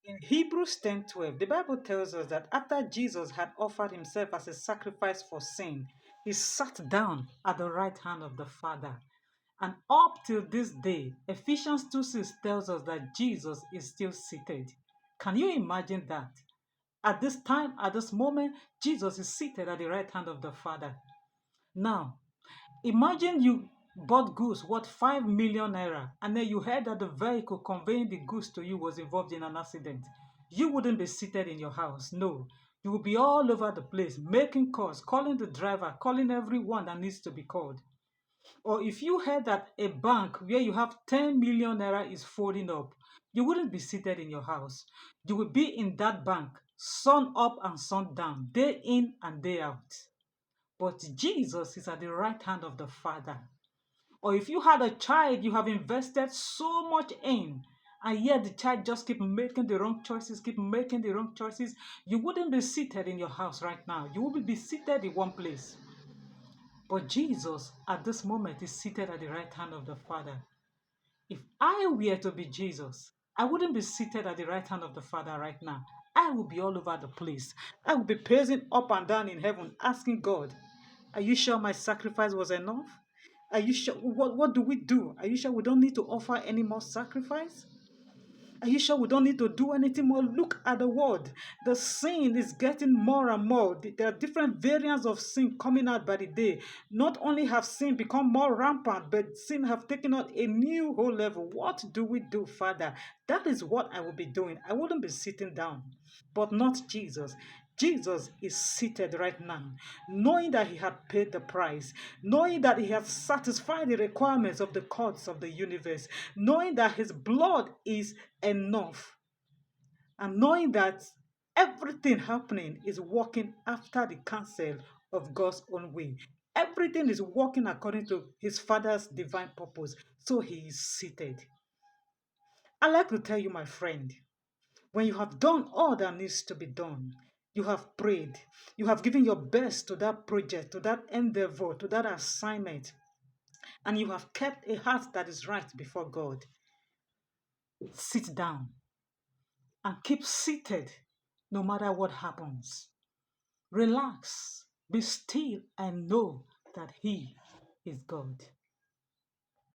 In Hebrews 10:12, the Bible tells us that after Jesus had offered himself as a sacrifice for sin, he sat down at the right hand of the Father. And up till this day, Ephesians 2:6 tells us that Jesus is still seated. Can you imagine that? At this time, at this moment, Jesus is seated at the right hand of the Father. Now, imagine you bought goods worth 5 million naira and then you heard that the vehicle conveying the goods to you was involved in an accident. You wouldn't be seated in your house. No. You will be all over the place making calls, calling the driver, calling everyone that needs to be called. Or if you heard that a bank where you have 10 million naira is folding up, you wouldn't be seated in your house. You will be in that bank, sun up and sun down, day in and day out. But Jesus is at the right hand of the Father. Or if you had a child you have invested so much in, and yet the child just keep making the wrong choices, keep making the wrong choices, you wouldn't be seated in your house right now. You would be seated in one place. But Jesus, at this moment, is seated at the right hand of the Father. If I were to be Jesus, I wouldn't be seated at the right hand of the Father right now. I would be all over the place. I would be pacing up and down in heaven, asking God, are you sure my sacrifice was enough? Are you sure? What do we do? Are you sure we don't need to offer any more sacrifice? Are you sure we don't need to do anything more? Look at the world. The sin is getting more and more. There are different variants of sin coming out by the day. Not only have sin become more rampant, but sin have taken on a new whole level. What do we do, Father? That is what I will be doing. I wouldn't be sitting down, but not Jesus. Jesus is seated right now, knowing that he had paid the price, knowing that he has satisfied the requirements of the courts of the universe, knowing that his blood is enough, and knowing that everything happening is working after the counsel of God's own way. Everything is working according to his Father's divine purpose. So he is seated. I like to tell you, my friend, when you have done all that needs to be done, you have prayed, you have given your best to that project, to that endeavor, to that assignment, and you have kept a heart that is right before God, sit down and keep seated no matter what happens. Relax, be still, and know that He is God.